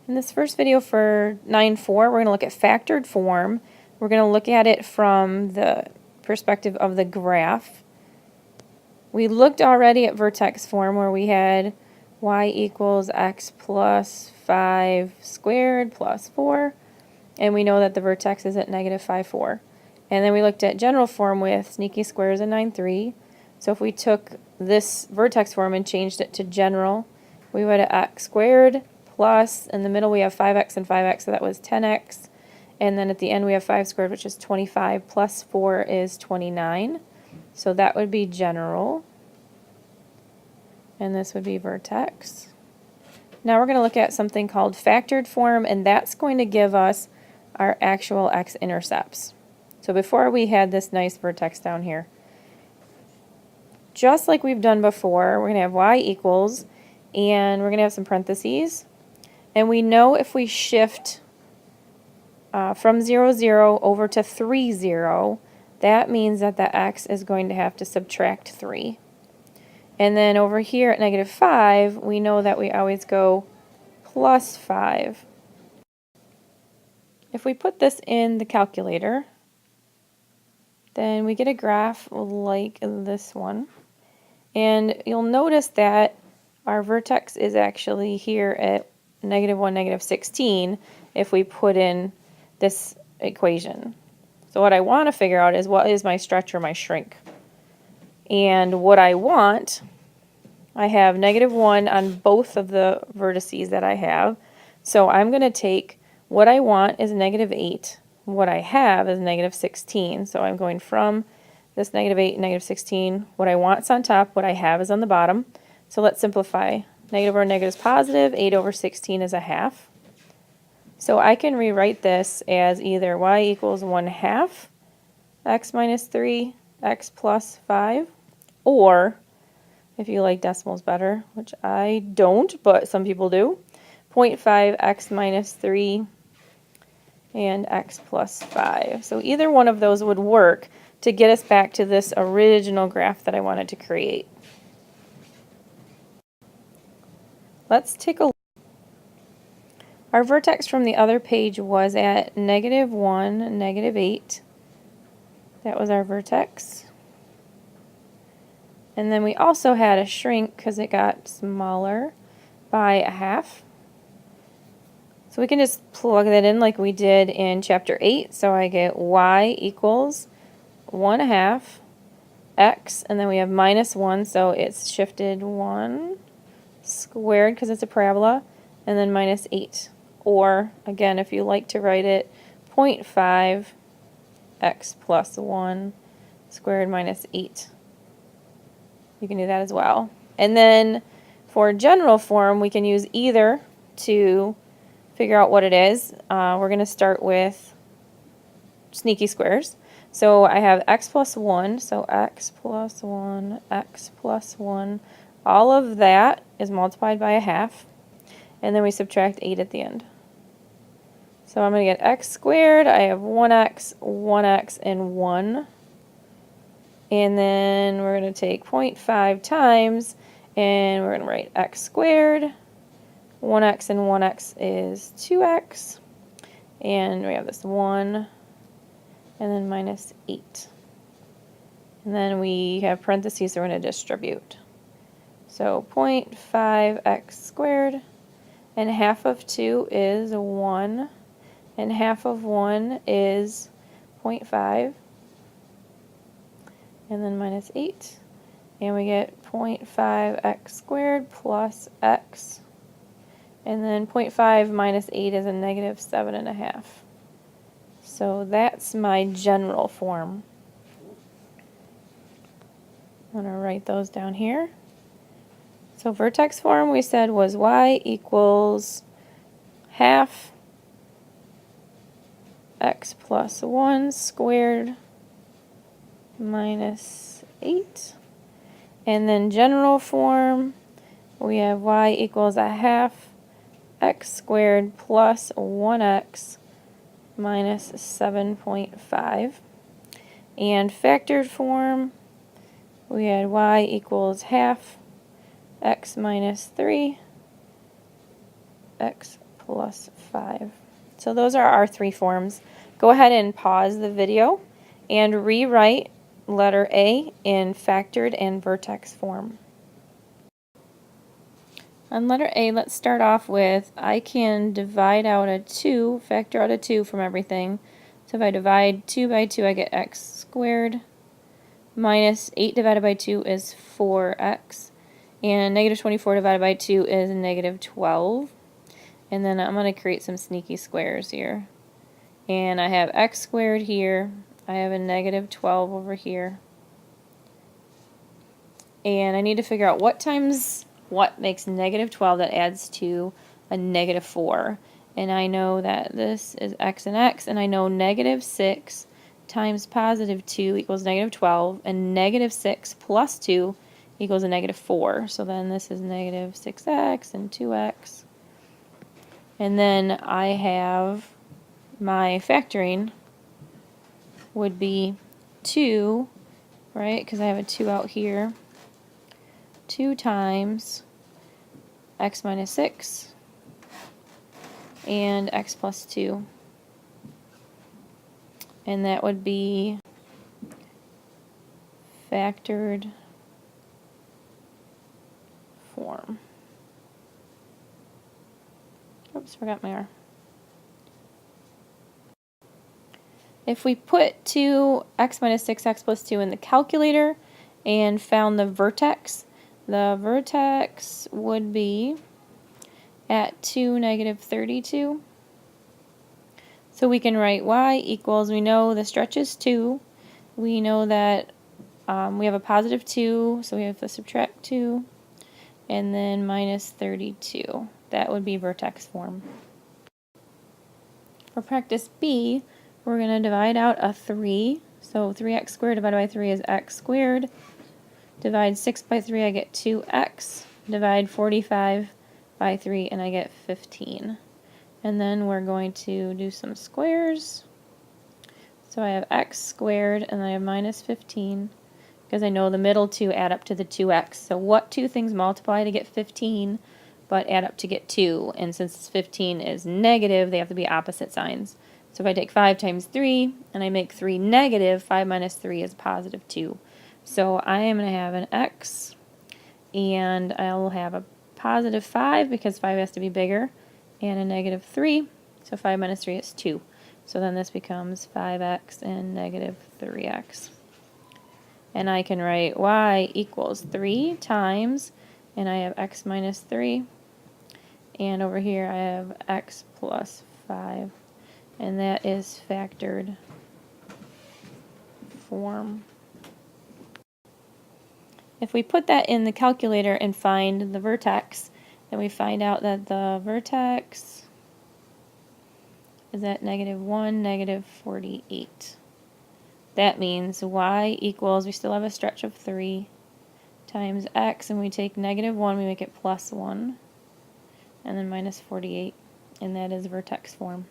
In this first video for 9.4, we're going to look at factored form. We're going to look at it from the perspective of the graph. We looked already at vertex form where we had y equals x plus 5 squared plus 4, and we know that the vertex is at negative 5, 4. And then we looked at general form with sneaky squares and 9.3. So if we took this vertex form and changed it to general, we would have x squared plus, in the middle we have 5x and 5x, so that was 10x. And then at the end we have 5 squared, which is 25, plus 4 is 29. So that would be general. And this would be vertex. Now we're going to look at something called factored form, and that's going to give us our actual x-intercepts. So before we had this nice vertex down here. Just like we've done before, we're going to have y equals, and we're going to have some parentheses. And we know if we shift from 0, 0 over to 3, 0, that means that the x is going to have to subtract 3. And then over here at negative 5, we know that we always go plus 5. If we put this in the calculator, then we get a graph like this one. And you'll notice that our vertex is actually here at negative 1, negative 16 if we put in this equation. So what I want to figure out is what is my stretch or my shrink. And what I want, I have negative 1 on both of the vertices that I have. So I'm going to take what I want is negative 8. What I have is negative 16. So I'm going from this negative 8 and negative 16. What I want is on top. What I have is on the bottom. So let's simplify. Negative over negative is positive. 8 over 16 is a half. So I can rewrite this as either y equals 1/2 x minus 3 x plus 5, or if you like decimals better, which I don't, but some people do, 0.5 x minus 3 and x plus 5. So either one of those would work to get us back to this original graph that I wanted to create. Let's take a look. Our vertex from the other page was at negative 1, negative 8. That was our vertex. And then we also had a shrink because it got smaller by 1/2. So we can just plug that in like we did in chapter 8. So I get y equals 1/2 x, and then we have minus 1, so it's shifted 1 squared because it's a parabola, and then minus 8. Or, again, if you like to write it, 0.5 x plus 1 squared minus 8. You can do that as well. And then for general form, we can use either to figure out what it is. We're going to start with sneaky squares. So I have x plus 1, so x plus 1, x plus 1. All of that is multiplied by 1/2, and then we subtract 8 at the end. So I'm going to get x squared. I have 1x, 1x, and 1. And then we're going to take 0.5 times, and we're going to write x squared. 1x and 1x is 2x. And we have this 1, and then minus 8. And then we have parentheses, so we're going to distribute. So 0.5 x squared, and half of 2 is 1, and half of 1 is 0.5, and then minus 8, and we get 0.5 x squared plus x, and then 0.5 minus 8 is a negative 7.5. So that's my general form. I'm going to write those down here. So vertex form we said was y equals 1/2 x plus 1 squared minus 8. And then general form, we have y equals 1/2 x squared plus 1x minus 7.5. And factored form, we had y equals 1/2 x minus 3 x plus 5. So those are our three forms. Go ahead and pause the video and rewrite letter A in factored and vertex form. On letter A, let's start off with I can divide out a 2, factor out a 2 from everything. So if I divide 2 by 2, I get x squared. Minus 8 divided by 2 is 4x. And negative 24 divided by 2 is negative 12. And then I'm going to create some sneaky squares here. And I have x squared here. I have a negative 12 over here. And I need to figure out what times what makes negative 12 that adds to a negative 4. And I know that this is x and x, and I know negative 6 times positive 2 equals negative 12, and negative 6 plus 2 equals a negative 4. So then this is negative 6x and 2x. And then I have my factoring would be 2, right, because I have a 2 out here. 2 times x minus 6 and x plus 2. And that would be factored form. Oops, forgot my R. If we put 2x minus 6x plus 2 in the calculator and found the vertex would be at 2, negative 32. So we can write y equals, we know the stretch is 2. We know that we have a positive 2, so we have to subtract 2. And then minus 32. That would be vertex form. For practice B, we're going to divide out a 3. So 3x squared divided by 3 is x squared. Divide 6 by 3, I get 2x. Divide 45 by 3, and I get 15. And then we're going to do some squares. So I have x squared, and I have minus 15, because I know the middle two add up to the 2x. So what two things multiply to get 15, but add up to get 2? And since 15 is negative, they have to be opposite signs. So if I take 5 times 3, and I make 3 negative, 5 minus 3 is positive 2. So I am going to have an x, and I'll have a positive 5, because 5 has to be bigger, and a negative 3. So 5 minus 3 is 2. So then this becomes 5x and negative 3x. And I can write y equals 3 times, and I have x minus 3. And over here I have x plus 5. And that is factored form. If we put that in the calculator and find the vertex, then we find out that the vertex is at negative 1, negative 48. That means y equals, we still have a stretch of 3, times x, and we take negative 1, we make it plus 1, and then minus 48, and that is vertex form.